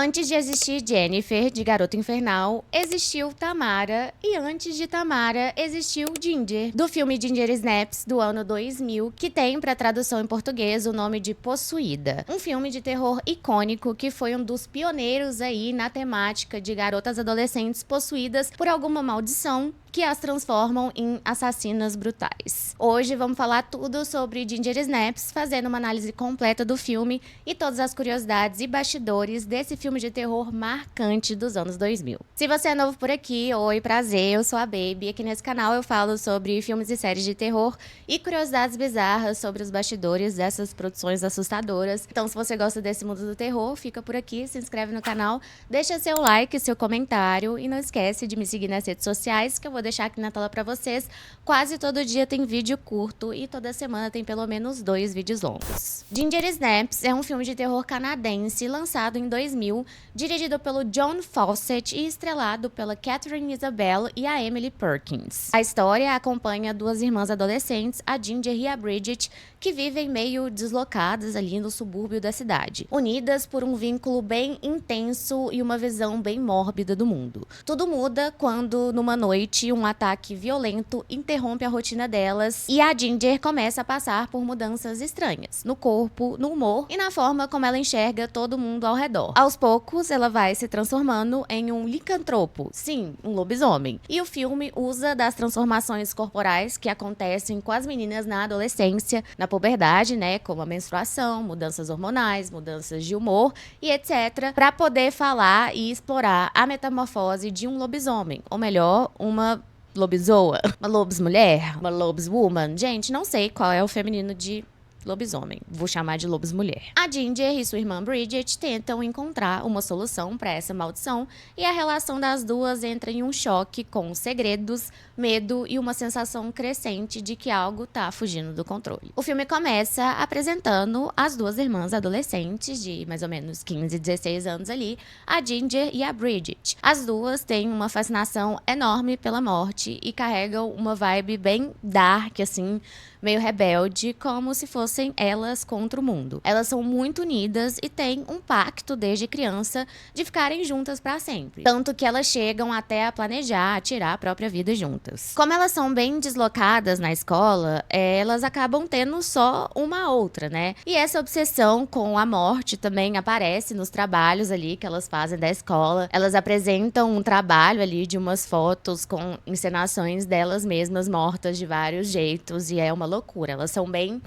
Antes de existir Jennifer, de Garota Infernal, existiu Tamara, e antes de Tamara, existiu Ginger, do filme Ginger Snaps, do ano 2000, que tem, para tradução em português, o nome de Possuída. Um filme de terror icônico que foi um dos pioneiros aí na temática de garotas adolescentes possuídas por alguma maldição que as transformam em assassinas brutais. Hoje vamos falar tudo sobre Ginger Snaps, fazendo uma análise completa do filme e todas as curiosidades e bastidores desse filme de terror marcante dos anos 2000. Se você é novo por aqui, oi, prazer, eu sou a Baby. Aqui nesse canal eu falo sobre filmes e séries de terror e curiosidades bizarras sobre os bastidores dessas produções assustadoras. Então, se você gosta desse mundo do terror, fica por aqui, se inscreve no canal, deixa seu like, seu comentário e não esquece de me seguir nas redes sociais, que eu vou deixar aqui na tela pra vocês. Quase todo dia tem vídeo curto e toda semana tem pelo menos 2 vídeos longos. Ginger Snaps é um filme de terror canadense lançado em 2000, dirigido pelo John Fawcett e estrelado pela Katharine Isabelle e a Emily Perkins. A história acompanha duas irmãs adolescentes, a Ginger e a Bridget, que vivem meio deslocadas ali no subúrbio da cidade, unidas por um vínculo bem intenso e uma visão bem mórbida do mundo. Tudo muda quando, numa noite, um ataque violento interrompe a rotina delas e a Ginger começa a passar por mudanças estranhas no corpo, no humor e na forma como ela enxerga todo mundo ao redor. Aos poucos, ela vai se transformando em um licantropo, sim, um lobisomem. E o filme usa das transformações corporais que acontecem com as meninas na adolescência, na puberdade, né, como a menstruação, mudanças hormonais, mudanças de humor e etc, para poder falar e explorar a metamorfose de um lobisomem, ou melhor, uma lobisoa, uma lobismulher, uma lobiswoman. Gente, não sei qual é o feminino de lobisomem. Vou chamar de lobismulher. A Ginger e sua irmã Bridget tentam encontrar uma solução para essa maldição e a relação das duas entra em um choque com segredos, medo e uma sensação crescente de que algo tá fugindo do controle. O filme começa apresentando as duas irmãs adolescentes de mais ou menos 15 e 16 anos ali, a Ginger e a Bridget. As duas têm uma fascinação enorme pela morte e carregam uma vibe bem dark, assim, meio rebelde, como se fossem elas contra o mundo. Elas são muito unidas e têm um pacto desde criança de ficarem juntas para sempre. Tanto que elas chegam até a planejar tirar a própria vida juntas. Como elas são bem deslocadas na escola, elas acabam tendo só uma outra, né? E essa obsessão com a morte também aparece nos trabalhos ali que elas fazem da escola. Elas apresentam um trabalho ali de umas fotos com encenações delas mesmas mortas de vários jeitos e é uma loucura. Elas são bem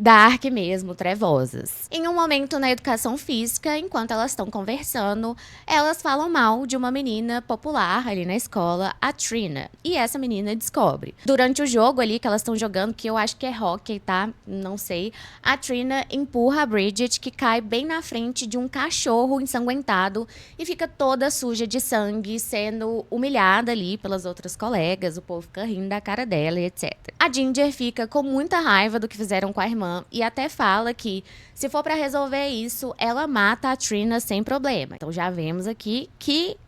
dark mesmo, trevosas. Em um momento na educação física, enquanto elas estão conversando, elas falam mal de uma menina popular ali na escola, a Trina. E essa menina descobre. Durante o jogo ali que elas estão jogando, que eu acho que é hockey, tá? Não sei. A Trina empurra a Bridget, que cai bem na frente de um cachorro ensanguentado e fica toda suja de sangue, sendo humilhada ali pelas outras colegas. O povo fica rindo da cara dela e etc. A Ginger fica com muita raiva do que fizeram com a irmã e até fala que, se for pra resolver isso, ela mata a Trina sem problema. Então já vemos aqui que,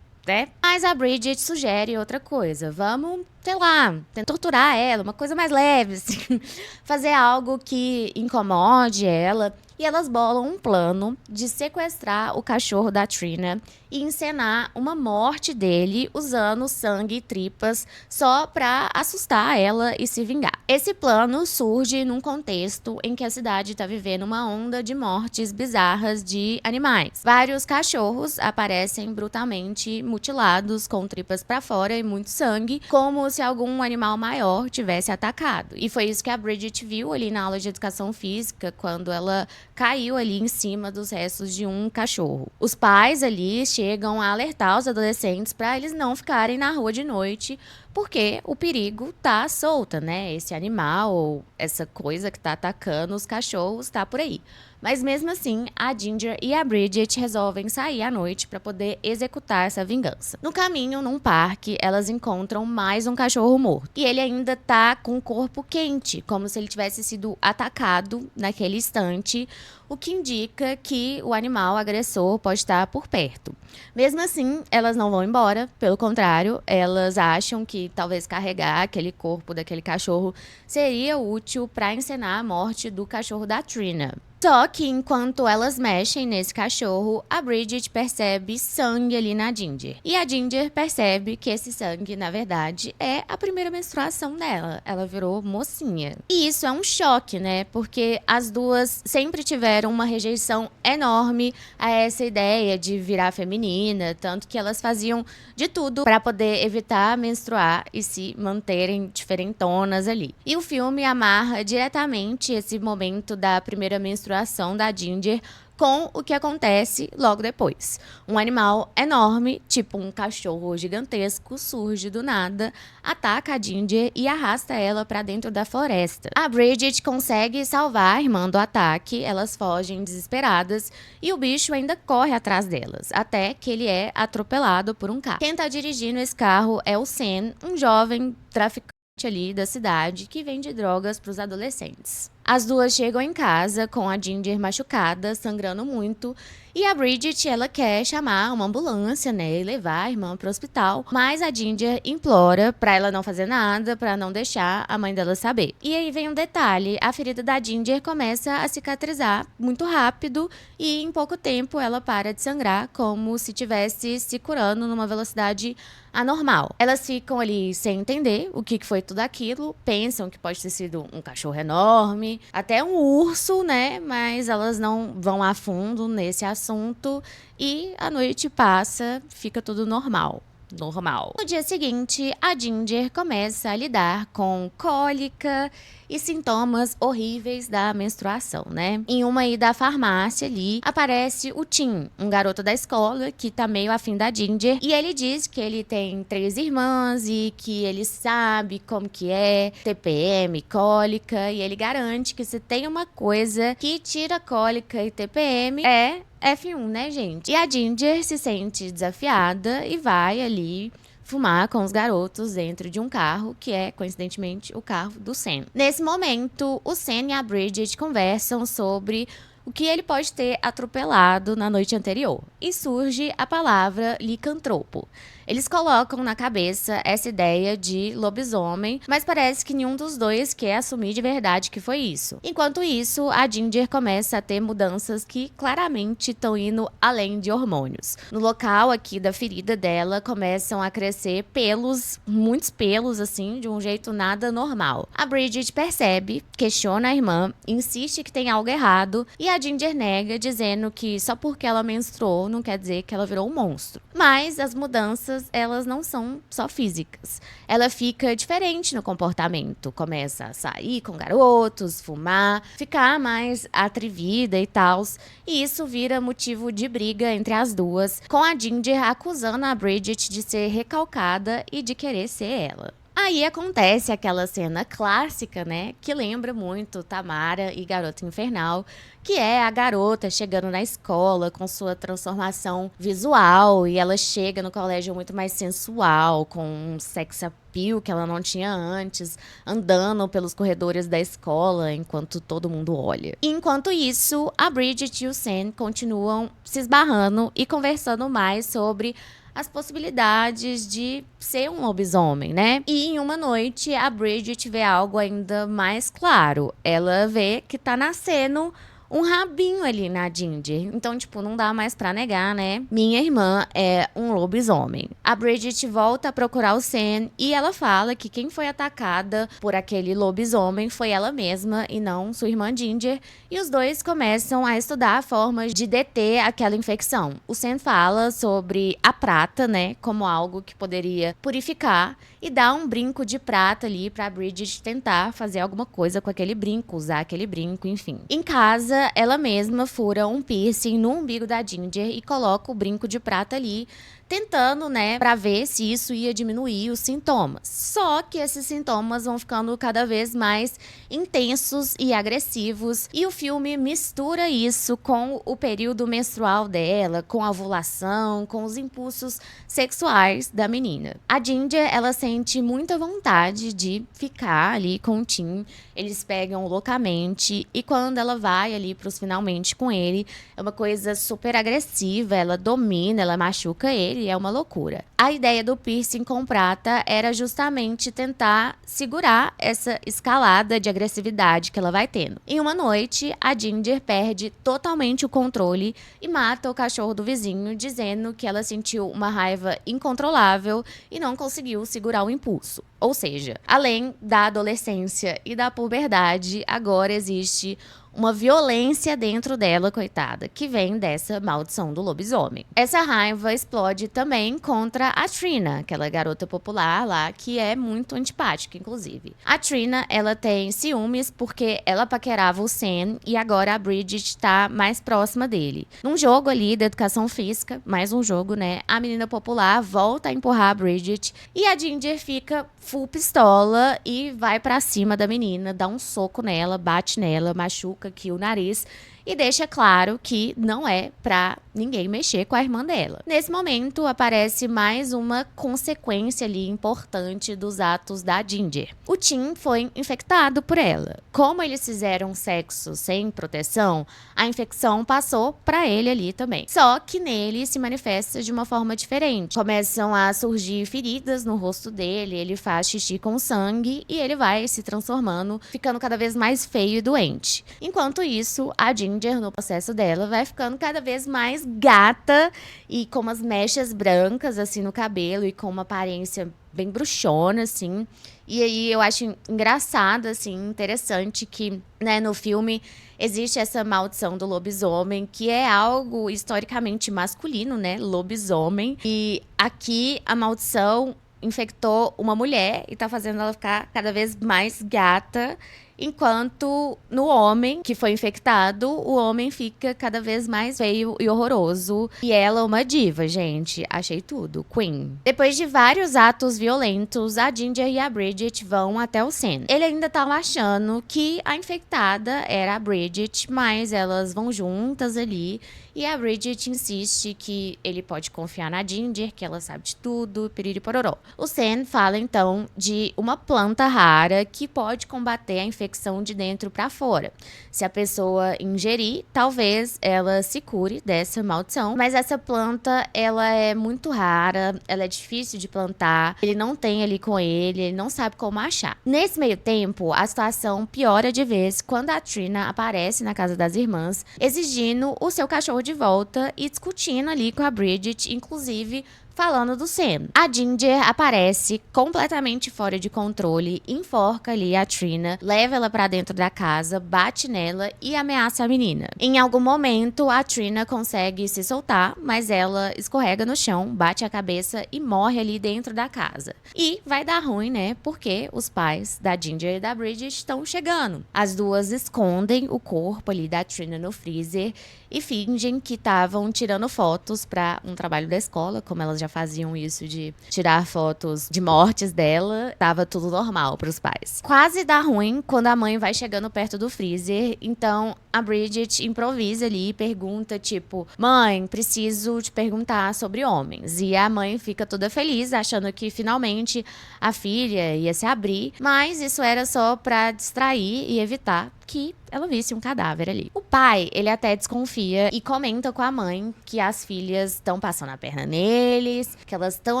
né? Mas a Bridget sugere outra coisa. Vamos, sei lá, tentar torturar ela, uma coisa mais leve, assim. Fazer algo que incomode ela. E elas bolam um plano de sequestrar o cachorro da Trina e encenar uma morte dele usando sangue e tripas só pra assustar ela e se vingar. Esse plano surge num contexto em que a cidade tá vivendo uma onda de mortes bizarras de animais. Vários cachorros aparecem brutalmente mutilados, com tripas pra fora e muito sangue, como se algum animal maior tivesse atacado. E foi isso que a Bridget viu ali na aula de educação física, quando ela caiu ali em cima dos restos de um cachorro. Os pais ali chegam a alertar os adolescentes para eles não ficarem na rua de noite, porque o perigo tá solta, né? Esse animal ou essa coisa que tá atacando os cachorros tá por aí. Mas mesmo assim, a Ginger e a Bridget resolvem sair à noite para poder executar essa vingança. No caminho, num parque, elas encontram mais um cachorro morto. E ele ainda tá com o corpo quente, como se ele tivesse sido atacado naquele instante, o que indica que o animal agressor pode estar por perto. Mesmo assim, elas não vão embora, pelo contrário, elas acham que talvez carregar aquele corpo daquele cachorro seria útil para encenar a morte do cachorro da Trina. Só que enquanto elas mexem nesse cachorro, a Bridget percebe sangue ali na Ginger. E a Ginger percebe que esse sangue, na verdade, é a primeira menstruação dela. Ela virou mocinha. E isso é um choque, né? Porque as duas sempre tiveram uma rejeição enorme a essa ideia de virar feminina, tanto que elas faziam de tudo para poder evitar menstruar e se manterem diferentonas ali. E o filme amarra diretamente esse momento da primeira menstruação da Ginger com o que acontece logo depois. Um animal enorme, tipo um cachorro gigantesco, surge do nada, ataca a Ginger e arrasta ela para dentro da floresta. A Bridget consegue salvar a irmã do ataque, elas fogem desesperadas e o bicho ainda corre atrás delas, até que ele é atropelado por um carro. Quem tá dirigindo esse carro é o Sam, um jovem traficante ali da cidade que vende drogas para os adolescentes. As duas chegam em casa com a Ginger machucada, sangrando muito, e a Bridget, ela quer chamar uma ambulância, né, e levar a irmã para o hospital, mas a Ginger implora para ela não fazer nada, para não deixar a mãe dela saber. E aí vem um detalhe, a ferida da Ginger começa a cicatrizar muito rápido e em pouco tempo ela para de sangrar, como se estivesse se curando numa velocidade anormal. Elas ficam ali sem entender o que foi tudo aquilo, pensam que pode ter sido um cachorro enorme, até um urso, né? Mas elas não vão a fundo nesse assunto e a noite passa, fica tudo normal. No dia seguinte, a Ginger começa a lidar com cólica e sintomas horríveis da menstruação, né? Em uma ida à farmácia ali, aparece o Tim, um garoto da escola que tá meio afim da Ginger, e ele diz que ele tem 3 irmãs e que ele sabe como que é TPM, cólica, e ele garante que se tem uma coisa que tira cólica e TPM é F1, né, gente? E a Ginger se sente desafiada e vai ali fumar com os garotos dentro de um carro, que é, coincidentemente, o carro do Sam. Nesse momento, o Sam e a Bridget conversam sobre o que ele pode ter atropelado na noite anterior. E surge a palavra licantropo. Eles colocam na cabeça essa ideia de lobisomem, mas parece que nenhum dos dois quer assumir de verdade que foi isso. Enquanto isso, a Ginger começa a ter mudanças que claramente estão indo além de hormônios. No local aqui da ferida dela, começam a crescer pelos, muitos pelos, assim, de um jeito nada normal. A Bridget percebe, questiona a irmã, insiste que tem algo errado, e a Ginger nega, dizendo que só porque ela menstruou não quer dizer que ela virou um monstro. Mas as mudanças, elas não são só físicas. Ela fica diferente no comportamento. Começa a sair com garotos, fumar, ficar mais atrevida e tal. E isso vira motivo de briga entre as duas, com a Ginger acusando a Bridget de ser recalcada e de querer ser ela. Aí acontece aquela cena clássica, né, que lembra muito Tamara e Garota Infernal, que é a garota chegando na escola com sua transformação visual, e ela chega no colégio muito mais sensual, com um sex appeal que ela não tinha antes, andando pelos corredores da escola enquanto todo mundo olha. Enquanto isso, a Bridget e o Sam continuam se esbarrando e conversando mais sobre as possibilidades de ser um lobisomem, né? E em uma noite, a Bridget vê algo ainda mais claro. Ela vê que tá nascendo um rabinho ali na Ginger. Então, tipo, não dá mais pra negar, né? Minha irmã é um lobisomem. A Bridget volta a procurar o Sam e ela fala que quem foi atacada por aquele lobisomem foi ela mesma e não sua irmã Ginger. E os dois começam a estudar formas de deter aquela infecção. O Sam fala sobre a prata, né? Como algo que poderia purificar, e dá um brinco de prata ali pra Bridget tentar fazer alguma coisa com aquele brinco, usar aquele brinco, enfim. Em casa, ela mesma fura um piercing no umbigo da Ginger e coloca o brinco de prata ali, tentando, né, pra ver se isso ia diminuir os sintomas. Só que esses sintomas vão ficando cada vez mais intensos e agressivos, e o filme mistura isso com o período menstrual dela, com a ovulação, com os impulsos sexuais da menina. A Ginger, ela sente muita vontade de ficar ali com o Tim, eles pegam loucamente, e quando ela vai ali ali pros finalmente com ele. É uma coisa super agressiva, ela domina, ela machuca ele, é uma loucura. A ideia do piercing com prata era justamente tentar segurar essa escalada de agressividade que ela vai tendo. Em uma noite, a Ginger perde totalmente o controle e mata o cachorro do vizinho, dizendo que ela sentiu uma raiva incontrolável e não conseguiu segurar o impulso. Ou seja, além da adolescência e da puberdade, agora existe uma violência dentro dela, coitada, que vem dessa maldição do lobisomem. Essa raiva explode também contra a Trina, aquela garota popular lá, que é muito antipática, inclusive. A Trina, ela tem ciúmes porque ela paquerava o Sam e agora a Bridget tá mais próxima dele. Num jogo ali da educação física, mais um jogo, né, a menina popular volta a empurrar a Bridget e a Ginger fica full pistola e vai pra cima da menina, dá um soco nela, bate nela, machuca aqui o nariz e deixa claro que não é pra ninguém mexer com a irmã dela. Nesse momento, aparece mais uma consequência ali importante dos atos da Ginger. O Tim foi infectado por ela. Como eles fizeram sexo sem proteção, a infecção passou pra ele ali também. Só que nele se manifesta de uma forma diferente. Começam a surgir feridas no rosto dele, ele faz xixi com sangue e ele vai se transformando, ficando cada vez mais feio e doente. Enquanto isso, a Ginger, no processo dela, vai ficando cada vez mais gata e com umas mechas brancas, assim, no cabelo e com uma aparência bem bruxona, assim. E aí eu acho engraçado, assim, interessante que, né, no filme existe essa maldição do lobisomem, que é algo historicamente masculino, né, lobisomem. E aqui a maldição infectou uma mulher e tá fazendo ela ficar cada vez mais gata. Enquanto no homem que foi infectado, o homem fica cada vez mais feio e horroroso. E ela é uma diva, gente. Achei tudo. Queen. Depois de vários atos violentos, a Ginger e a Bridget vão até o Sam. Ele ainda tava achando que a infectada era a Bridget, mas elas vão juntas ali. E a Bridget insiste que ele pode confiar na Ginger, que ela sabe de tudo, piriri pororó. O Sam fala então de uma planta rara que pode combater a infecção de dentro para fora. Se a pessoa ingerir, talvez ela se cure dessa maldição. Mas essa planta, ela é muito rara, ela é difícil de plantar, ele não tem ali com ele não sabe como achar. Nesse meio tempo, a situação piora de vez quando a Trina aparece na casa das irmãs, exigindo o seu cachorro de volta e discutindo ali com a Bridget, inclusive falando do Sam. A Ginger aparece completamente fora de controle, enforca ali a Trina, leva ela pra dentro da casa, bate nela e ameaça a menina. Em algum momento, a Trina consegue se soltar, mas ela escorrega no chão, bate a cabeça e morre ali dentro da casa. E vai dar ruim, né? Porque os pais da Ginger e da Bridget estão chegando. As duas escondem o corpo ali da Trina no freezer e fingem que estavam tirando fotos para um trabalho da escola, como elas já faziam isso de tirar fotos de mortes dela. Tava tudo normal pros pais. Quase dá ruim quando a mãe vai chegando perto do freezer, então a Bridget improvisa ali e pergunta, tipo, mãe, preciso te perguntar sobre homens. E a mãe fica toda feliz, achando que finalmente a filha ia se abrir, mas isso era só pra distrair e evitar que ela visse um cadáver ali. O pai, ele até desconfia e comenta com a mãe que as filhas estão passando a perna neles, que elas estão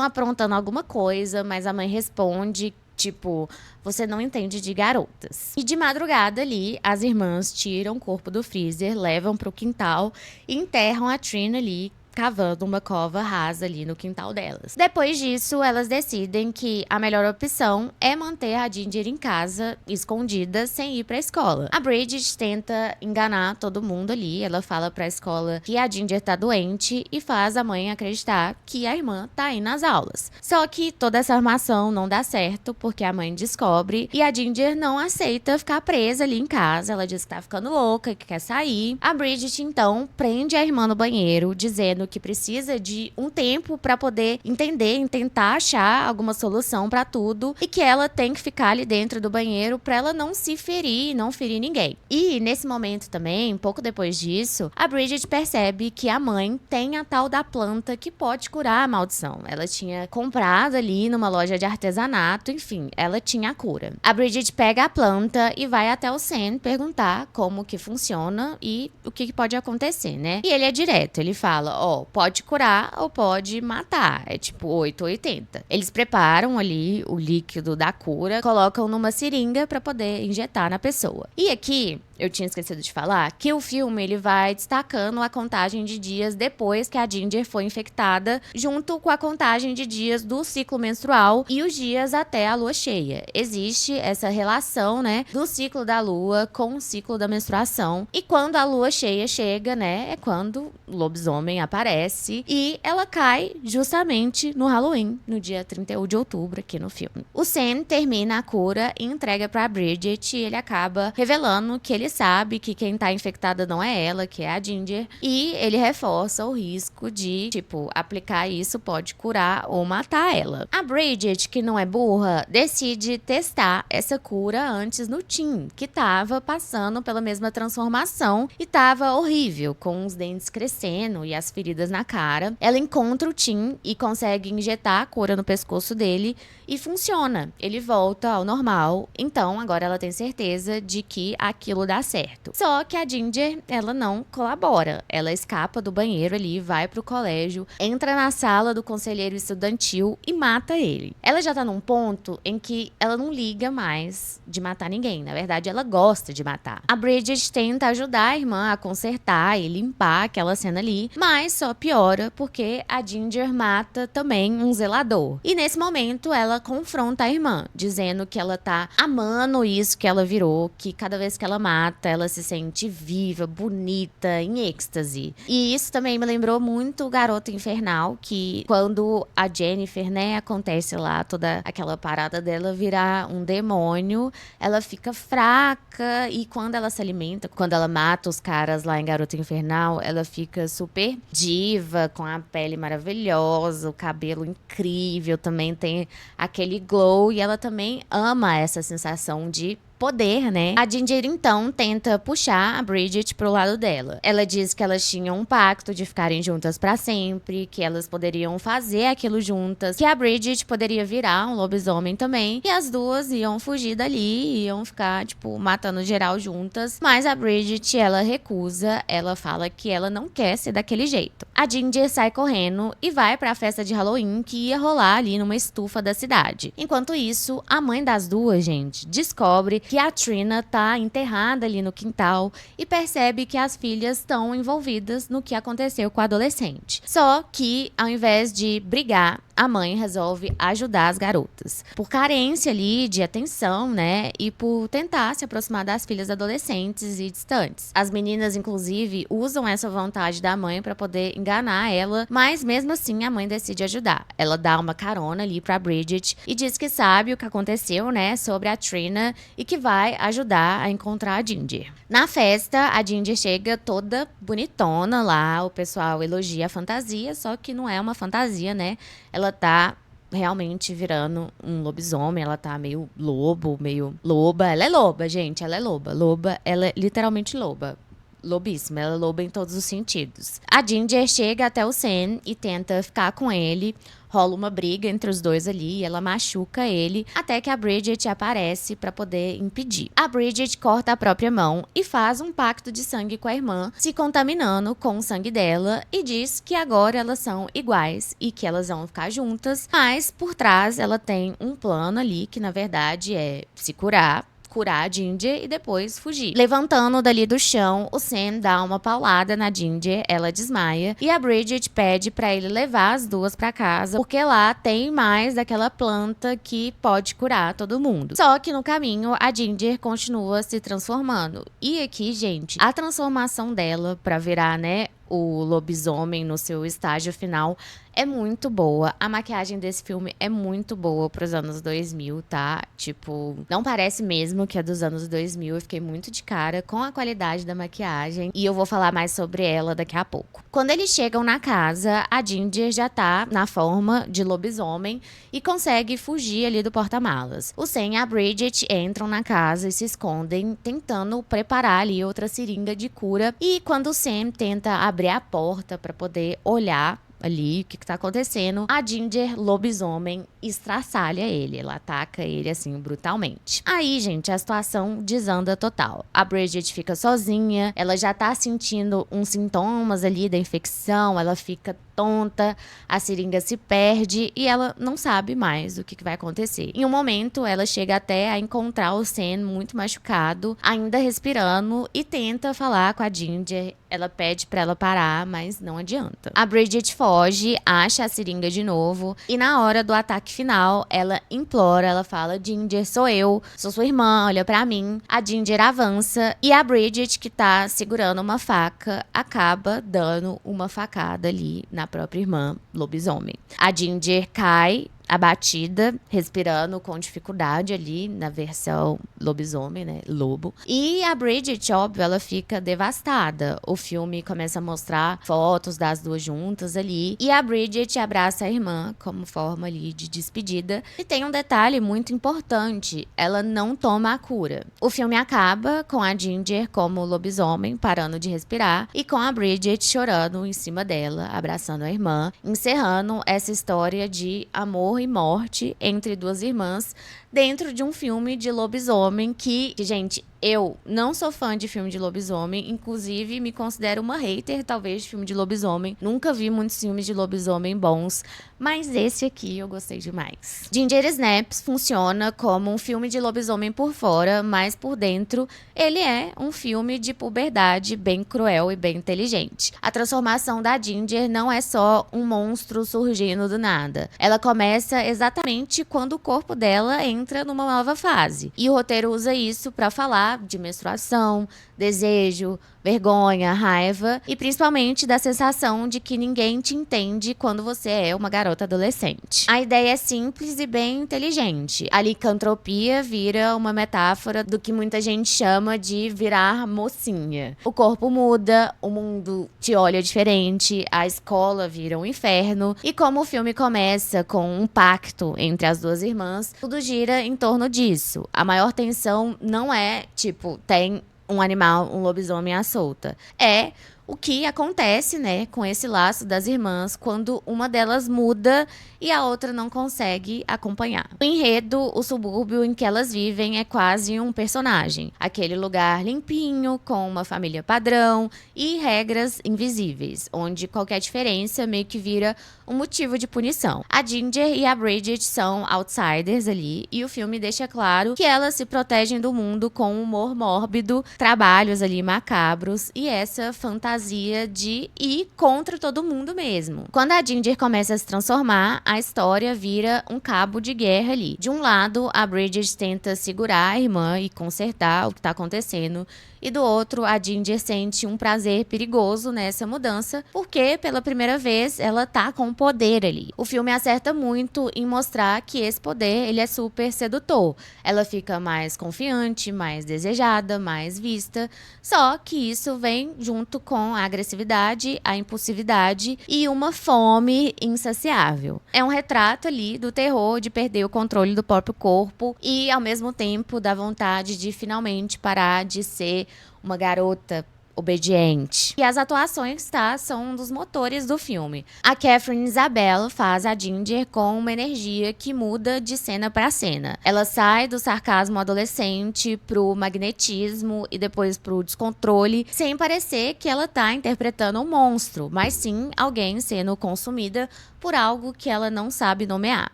aprontando alguma coisa, mas a mãe responde tipo, você não entende de garotas. E de madrugada ali, as irmãs tiram o corpo do freezer, levam pro quintal e enterram a Trina ali, cavando uma cova rasa ali no quintal delas. Depois disso, elas decidem que a melhor opção é manter a Ginger em casa, escondida, sem ir pra escola. A Bridget tenta enganar todo mundo ali, ela fala pra escola que a Ginger tá doente e faz a mãe acreditar que a irmã tá aí nas aulas. Só que toda essa armação não dá certo, porque a mãe descobre e a Ginger não aceita ficar presa ali em casa. Ela diz que tá ficando louca, que quer sair. A Bridget, então, prende a irmã no banheiro, dizendo que precisa de um tempo pra poder entender e tentar achar alguma solução pra tudo, e que ela tem que ficar ali dentro do banheiro pra ela não se ferir e não ferir ninguém. E nesse momento também, pouco depois disso, a Bridget percebe que a mãe tem a tal da planta que pode curar a maldição. Ela tinha comprado ali numa loja de artesanato, enfim, ela tinha a cura. A Bridget pega a planta e vai até o Sam perguntar como que funciona e o que pode acontecer, né? E ele é direto, ele fala, pode curar ou pode matar, é tipo 8 ou 80. Eles preparam ali o líquido da cura, colocam numa seringa pra poder injetar na pessoa. E aqui, eu tinha esquecido de falar que o filme ele vai destacando a contagem de dias depois que a Ginger foi infectada, junto com a contagem de dias do ciclo menstrual e os dias até a lua cheia. Existe essa relação, né, do ciclo da lua com o ciclo da menstruação. E quando a lua cheia chega, né, é quando o lobisomem aparece e ela cai justamente no Halloween, no dia 31 de outubro aqui no filme. O Sam termina a cura e entrega pra Bridget e ele acaba revelando que ele sabe que quem tá infectada não é ela, que é a Ginger, e ele reforça o risco de, aplicar isso pode curar ou matar ela. A Bridget, que não é burra, decide testar essa cura antes no Tim, que tava passando pela mesma transformação e tava horrível, com os dentes crescendo e as feridas na cara. Ela encontra o Tim e consegue injetar a cura no pescoço dele e funciona. Ele volta ao normal, então agora ela tem certeza de que aquilo dá certo. Só que a Ginger, ela não colabora. Ela escapa do banheiro ali, vai pro colégio, entra na sala do conselheiro estudantil e mata ele. Ela já tá num ponto em que ela não liga mais de matar ninguém. Na verdade, ela gosta de matar. A Bridget tenta ajudar a irmã a consertar e limpar aquela cena ali, mas só piora porque a Ginger mata também um zelador. E nesse momento, ela confronta a irmã, dizendo que ela tá amando isso que ela virou, que cada vez que ela mata, ela se sente viva, bonita, em êxtase. E isso também me lembrou muito o Garota Infernal, que quando a Jennifer, né, acontece lá toda aquela parada dela virar um demônio, ela fica fraca e quando ela se alimenta, quando ela mata os caras lá em Garota Infernal, ela fica super diva, com a pele maravilhosa, o cabelo incrível, também tem aquele glow e ela também ama essa sensação de poder, né? A Ginger, então, tenta puxar a Bridget pro lado dela. Ela diz que elas tinham um pacto de ficarem juntas pra sempre, que elas poderiam fazer aquilo juntas, que a Bridget poderia virar um lobisomem também, e as duas iam fugir dali, iam ficar, matando geral juntas. Mas a Bridget, ela recusa, ela fala que ela não quer ser daquele jeito. A Ginger sai correndo e vai pra festa de Halloween que ia rolar ali numa estufa da cidade. Enquanto isso, a mãe das duas, gente, descobre que a Trina tá enterrada ali no quintal e percebe que as filhas estão envolvidas no que aconteceu com a adolescente. Só que, ao invés de brigar, a mãe resolve ajudar as garotas. Por carência ali de atenção, né? E por tentar se aproximar das filhas adolescentes e distantes. As meninas, inclusive, usam essa vontade da mãe pra poder enganar ela, mas mesmo assim a mãe decide ajudar. Ela dá uma carona ali pra Bridget e diz que sabe o que aconteceu, né? Sobre a Trina e que vai ajudar a encontrar a Ginger. Na festa, a Ginger chega toda bonitona lá, o pessoal elogia a fantasia, só que não é uma fantasia, né? Ela tá realmente virando um lobisomem, ela tá meio lobo, meio loba. Ela é loba, gente, ela é loba. Loba, ela é literalmente loba. Lobíssima, ela é loba em todos os sentidos. A Ginger chega até o Sam e tenta ficar com ele. Rola uma briga entre os dois ali, ela machuca ele, até que a Bridget aparece pra poder impedir. A Bridget corta a própria mão e faz um pacto de sangue com a irmã, se contaminando com o sangue dela, e diz que agora elas são iguais e que elas vão ficar juntas, mas por trás ela tem um plano ali que na verdade é se curar a Ginger e depois fugir. Levantando dali do chão, o Sam dá uma paulada na Ginger, ela desmaia e a Bridget pede pra ele levar as duas pra casa, porque lá tem mais daquela planta que pode curar todo mundo. Só que no caminho, a Ginger continua se transformando. E aqui, gente, a transformação dela pra virar, né, o lobisomem no seu estágio final é muito boa. A maquiagem desse filme é muito boa pros anos 2000, tá? Tipo, não parece mesmo que é dos anos 2000. Eu fiquei muito de cara com a qualidade da maquiagem. E eu vou falar mais sobre ela daqui a pouco. Quando eles chegam na casa, a Ginger já tá na forma de lobisomem e consegue fugir ali do porta-malas. O Sam e a Bridget entram na casa e se escondem, tentando preparar ali outra seringa de cura. E quando o Sam tenta abrir a porta pra poder olhar ali o que tá acontecendo, a Ginger lobisomem estraçalha ele, ela ataca ele assim brutalmente. Aí, gente, a situação desanda total. A Bridget fica sozinha, ela já tá sentindo uns sintomas ali da infecção, ela fica tonta, a seringa se perde e ela não sabe mais o que vai acontecer. Em um momento, ela chega até a encontrar o Sam muito machucado, ainda respirando, e tenta falar com a Ginger. Ela pede pra ela parar, mas não adianta. A Bridget foge, acha a seringa de novo e na hora do ataque final, ela implora, ela fala: Ginger, sou eu, sou sua irmã, olha pra mim. A Ginger avança e a Bridget, que tá segurando uma faca, acaba dando uma facada ali na própria irmã lobisomem. A Ginger cai abatida, respirando com dificuldade ali na versão lobisomem, né? Lobo. E a Bridget, óbvio, ela fica devastada. O filme começa a mostrar fotos das duas juntas ali. E a Bridget abraça a irmã como forma ali de despedida. E tem um detalhe muito importante: ela não toma a cura. O filme acaba com a Ginger como lobisomem, parando de respirar, e com a Bridget chorando em cima dela, abraçando a irmã, encerrando essa história de amor e morte entre duas irmãs dentro de um filme de lobisomem que, gente, eu não sou fã de filme de lobisomem, inclusive me considero uma hater, talvez, de filme de lobisomem. Nunca vi muitos filmes de lobisomem bons, mas esse aqui eu gostei demais. Ginger Snaps funciona como um filme de lobisomem por fora, mas por dentro ele é um filme de puberdade bem cruel e bem inteligente. A transformação da Ginger não é só um monstro surgindo do nada. Ela começa exatamente quando o corpo dela entra numa nova fase. E o roteiro usa isso pra falar de menstruação, desejo, vergonha, raiva e principalmente da sensação de que ninguém te entende quando você é uma garota adolescente. A ideia é simples e bem inteligente. A licantropia vira uma metáfora do que muita gente chama de virar mocinha. O corpo muda, o mundo te olha diferente, a escola vira um inferno e como o filme começa com um pacto entre as duas irmãs, tudo gira em torno disso. A maior tensão não é, tipo, tem um animal, um lobisomem à solta. É o que acontece, né, com esse laço das irmãs quando uma delas muda e a outra não consegue acompanhar. O enredo, o subúrbio em que elas vivem é quase um personagem. Aquele lugar limpinho, com uma família padrão e regras invisíveis, onde qualquer diferença meio que vira um motivo de punição. A Ginger e a Bridget são outsiders ali e o filme deixa claro que elas se protegem do mundo com um humor mórbido, trabalhos ali macabros e essa fantasia de ir contra todo mundo mesmo. Quando a Ginger começa a se transformar, a história vira um cabo de guerra ali. De um lado, a Bridget tenta segurar a irmã e consertar o que tá acontecendo, e do outro, a Ginger sente um prazer perigoso nessa mudança, porque pela primeira vez ela tá com poder ali. O filme acerta muito em mostrar que esse poder, ele é super sedutor. Ela fica mais confiante, mais desejada, mais vista, só que isso vem junto com a agressividade, a impulsividade e uma fome insaciável. É um retrato ali do terror de perder o controle do próprio corpo e, ao mesmo tempo, da vontade de finalmente parar de ser uma garota obediente. E as atuações, tá, são um dos motores do filme. A Katherine Isabelle faz a Ginger com uma energia que muda de cena pra cena. Ela sai do sarcasmo adolescente pro magnetismo e depois pro descontrole, sem parecer que ela tá interpretando um monstro, mas sim alguém sendo consumida por algo que ela não sabe nomear.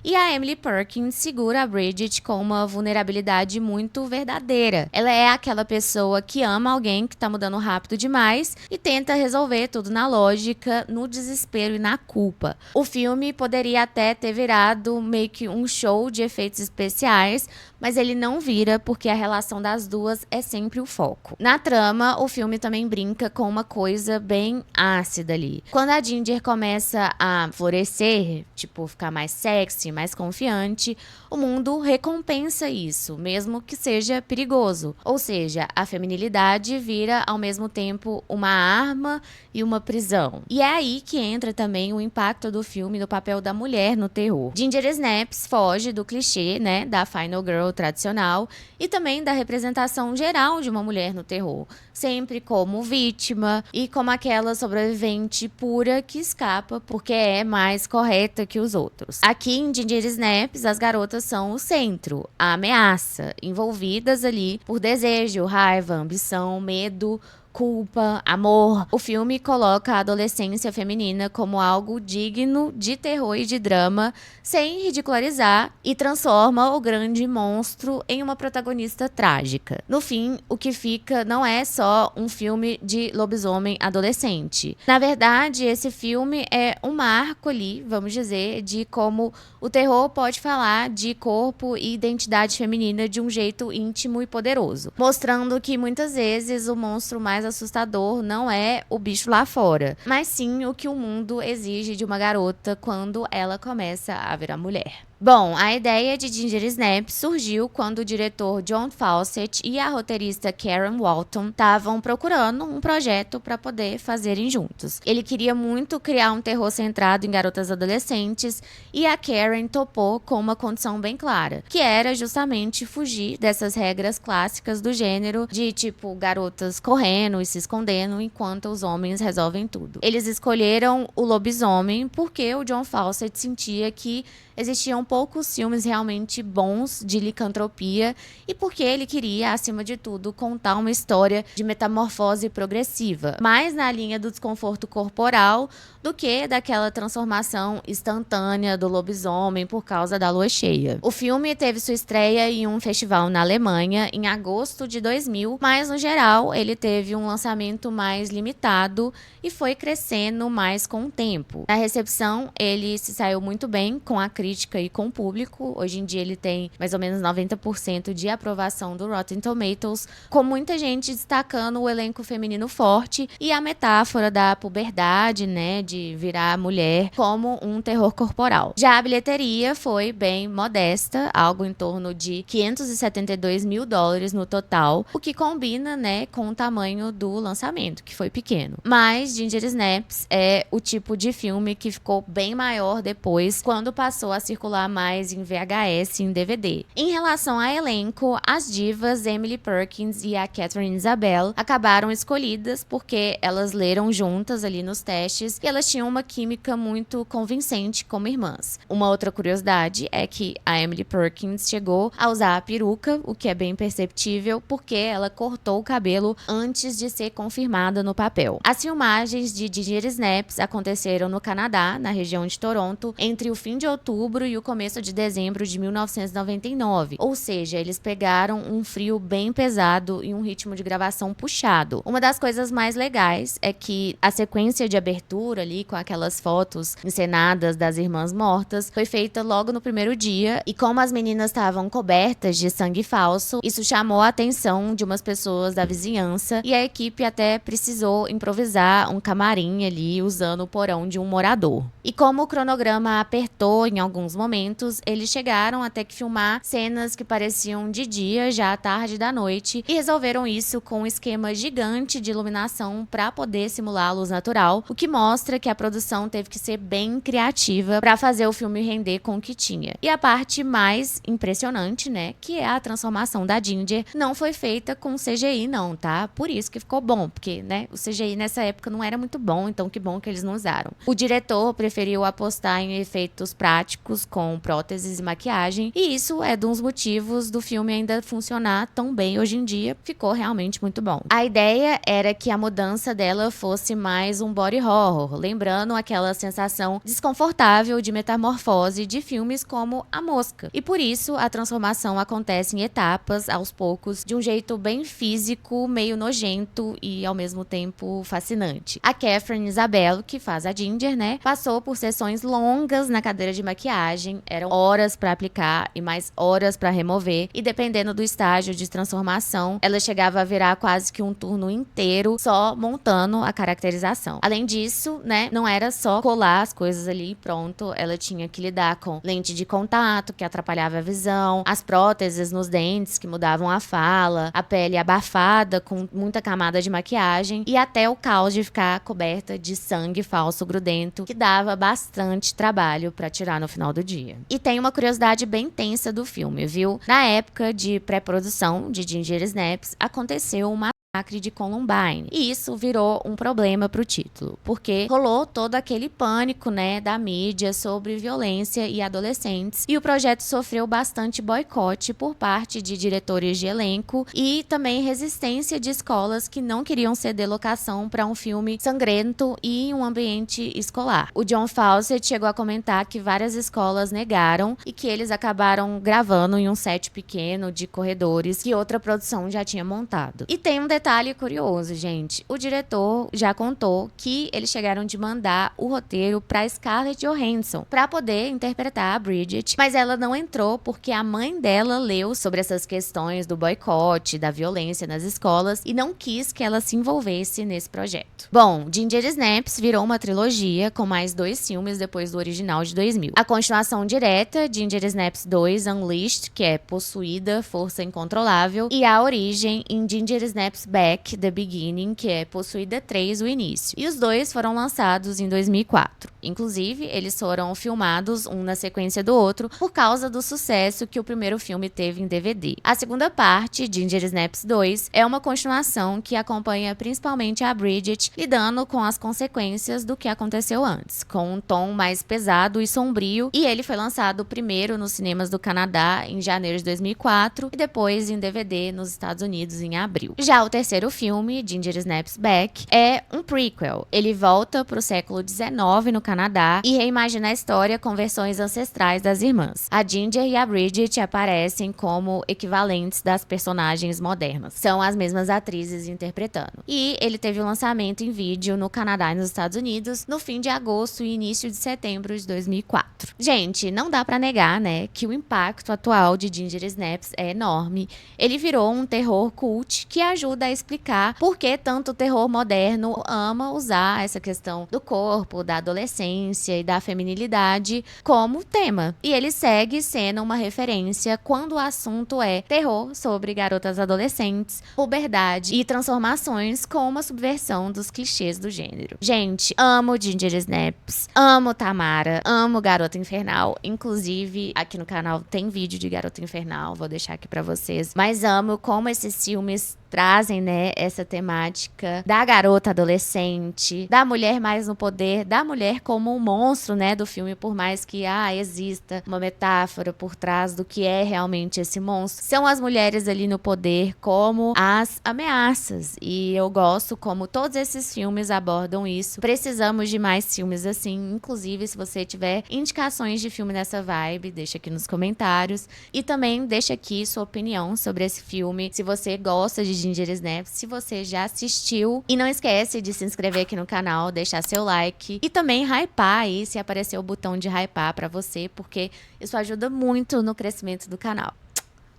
E a Emily Perkins segura a Bridget com uma vulnerabilidade muito verdadeira. Ela é aquela pessoa que ama alguém que tá mudando rápido rápido demais e tenta resolver tudo na lógica, no desespero e na culpa. O filme poderia até ter virado meio que um show de efeitos especiais, mas ele não vira porque a relação das duas é sempre o foco. Na trama, o filme também brinca com uma coisa bem ácida ali. Quando a Ginger começa a florescer, tipo, ficar mais sexy, mais confiante, o mundo recompensa isso, mesmo que seja perigoso. Ou seja, a feminilidade vira ao mesmo tempo uma arma e uma prisão. E é aí que entra também o impacto do filme no papel da mulher no terror. Ginger Snaps foge do clichê, né, da Final Girl tradicional e também da representação geral de uma mulher no terror, sempre como vítima e como aquela sobrevivente pura que escapa porque é mais correta que os outros. Aqui em Ginger Snaps, as garotas são o centro, a ameaça, envolvidas ali por desejo, raiva, ambição, medo, culpa, amor. O filme coloca a adolescência feminina como algo digno de terror e de drama, sem ridicularizar, e transforma o grande monstro em uma protagonista trágica. No fim, o que fica não é só um filme de lobisomem adolescente. Na verdade, esse filme é um marco ali, vamos dizer, de como o terror pode falar de corpo e identidade feminina de um jeito íntimo e poderoso, mostrando que muitas vezes o monstro mais assustador não é o bicho lá fora, mas sim o que o mundo exige de uma garota quando ela começa a virar mulher. Bom, a ideia de Ginger Snaps surgiu quando o diretor John Fawcett e a roteirista Karen Walton estavam procurando um projeto para poder fazerem juntos. Ele queria muito criar um terror centrado em garotas adolescentes e a Karen topou com uma condição bem clara, que era justamente fugir dessas regras clássicas do gênero de tipo garotas correndo e se escondendo enquanto os homens resolvem tudo. Eles escolheram o lobisomem porque o John Fawcett sentia que existiam poucos filmes realmente bons de licantropia e porque ele queria, acima de tudo, contar uma história de metamorfose progressiva, mais na linha do desconforto corporal do que daquela transformação instantânea do lobisomem por causa da lua cheia. O filme teve sua estreia em um festival na Alemanha em agosto de 2000, mas no geral ele teve um lançamento mais limitado e foi crescendo mais com o tempo. Na recepção, ele se saiu muito bem com a crítica e com o público. Hoje em dia ele tem mais ou menos 90% de aprovação do Rotten Tomatoes, com muita gente destacando o elenco feminino forte e a metáfora da puberdade, né, de virar mulher, como um terror corporal. Já a bilheteria foi bem modesta, algo em torno de $572 mil no total, o que combina, né, com o tamanho do lançamento, que foi pequeno. Mas Ginger Snaps é o tipo de filme que ficou bem maior depois, quando passou a circular mais em VHS e em DVD. Em relação a elenco, as divas Emily Perkins e a Katharine Isabelle acabaram escolhidas porque elas leram juntas ali nos testes e elas tinham uma química muito convincente como irmãs. Uma outra curiosidade é que a Emily Perkins chegou a usar a peruca, o que é bem perceptível porque ela cortou o cabelo antes de ser confirmada no papel. As filmagens de Ginger Snaps aconteceram no Canadá, na região de Toronto, entre o fim de outubro e o começo de dezembro de 1999. Ou seja, eles pegaram um frio bem pesado e um ritmo de gravação puxado. Uma das coisas mais legais é que a sequência de abertura ali, com aquelas fotos encenadas das irmãs mortas, foi feita logo no primeiro dia, e como as meninas estavam cobertas de sangue falso, isso chamou a atenção de umas pessoas da vizinhança, e a equipe até precisou improvisar um camarim ali, usando o porão de um morador. E como o cronograma apertou em alguns momentos, eles chegaram a ter que filmar cenas que pareciam de dia, já à tarde da noite, e resolveram isso com um esquema gigante de iluminação para poder simular a luz natural, o que mostra que a produção teve que ser bem criativa para fazer o filme render com o que tinha. E a parte mais impressionante, né, que é a transformação da Ginger, não foi feita com CGI não, tá? Por isso que ficou bom, porque, né, o CGI nessa época não era muito bom, então que bom que eles não usaram. O diretor preferiu apostar em efeitos práticos com com próteses e maquiagem, e isso é um dos motivos do filme ainda funcionar tão bem hoje em dia. Ficou realmente muito bom. A ideia era que a mudança dela fosse mais um body horror, lembrando aquela sensação desconfortável de metamorfose de filmes como A Mosca. E por isso a transformação acontece em etapas, aos poucos, de um jeito bem físico, meio nojento e ao mesmo tempo fascinante. A Katherine Isabelle, que faz a Ginger, né, passou por sessões longas na cadeira de maquiagem, eram horas pra aplicar e mais horas pra remover, e dependendo do estágio de transformação, ela chegava a virar quase que um turno inteiro só montando a caracterização. Além disso, né, não era só colar as coisas ali e pronto, ela tinha que lidar com lente de contato, que atrapalhava a visão, as próteses nos dentes, que mudavam a fala, a pele abafada com muita camada de maquiagem, e até o caos de ficar coberta de sangue falso grudento, que dava bastante trabalho pra tirar no final do dia. E tem uma curiosidade bem tensa do filme, viu? Na época de pré-produção de Ginger Snaps, aconteceu uma massacre de Columbine. E isso virou um problema pro título, porque rolou todo aquele pânico, né, da mídia sobre violência e adolescentes, e o projeto sofreu bastante boicote por parte de diretores de elenco e também resistência de escolas que não queriam ceder locação para um filme sangrento e um ambiente escolar. O John Fawcett chegou a comentar que várias escolas negaram e que eles acabaram gravando em um set pequeno de corredores que outra produção já tinha montado. E tem um detalhe curioso, gente. O diretor já contou que eles chegaram de mandar o roteiro para Scarlett Johansson para poder interpretar a Bridget, mas ela não entrou porque a mãe dela leu sobre essas questões do boicote, da violência nas escolas e não quis que ela se envolvesse nesse projeto. Bom, Ginger Snaps virou uma trilogia com mais 2 filmes depois do original de 2000. A continuação direta, Ginger Snaps 2 Unleashed, que é Possuída, Força Incontrolável, e a origem em Ginger Snaps Back, The Beginning, que é Possuída 3, o início. E os dois foram lançados em 2004. Inclusive, eles foram filmados um na sequência do outro por causa do sucesso que o primeiro filme teve em DVD. A segunda parte, Ginger Snaps 2, é uma continuação que acompanha principalmente a Bridget lidando com as consequências do que aconteceu antes, com um tom mais pesado e sombrio, e ele foi lançado primeiro nos cinemas do Canadá em janeiro de 2004 e depois em DVD nos Estados Unidos em abril. Já o terceiro filme, Ginger Snaps Back, é um prequel. Ele volta pro século XIX no Canadá e reimagina a história com versões ancestrais das irmãs. A Ginger e a Bridget aparecem como equivalentes das personagens modernas. São as mesmas atrizes interpretando. E ele teve o lançamento em vídeo no Canadá e nos Estados Unidos no fim de agosto e início de setembro de 2004. Gente, não dá pra negar, né, que o impacto atual de Ginger Snaps é enorme. Ele virou um terror cult que ajuda a explicar por que tanto o terror moderno ama usar essa questão do corpo, da adolescência e da feminilidade como tema. E ele segue sendo uma referência quando o assunto é terror sobre garotas adolescentes, puberdade e transformações com uma subversão dos clichês do gênero. Gente, amo Ginger Snaps, amo Tamara, amo Garota Infernal. Inclusive, aqui no canal tem vídeo de Garota Infernal, vou deixar aqui pra vocês. Mas amo como esses filmes trazem, né, essa temática da garota adolescente, da mulher mais no poder, da mulher como um monstro, né, do filme, por mais que exista uma metáfora por trás do que é realmente esse monstro. São as mulheres ali no poder como as ameaças, e eu gosto como todos esses filmes abordam isso. Precisamos de mais filmes assim, inclusive se você tiver indicações de filme nessa vibe, deixa aqui nos comentários, e também deixa aqui sua opinião sobre esse filme, se você gosta de Ginger Snaps, se você já assistiu. E não esquece de se inscrever aqui no canal, deixar seu like e também hypar aí se aparecer o botão de hypar pra você, porque isso ajuda muito no crescimento do canal.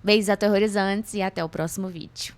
Beijos aterrorizantes e até o próximo vídeo.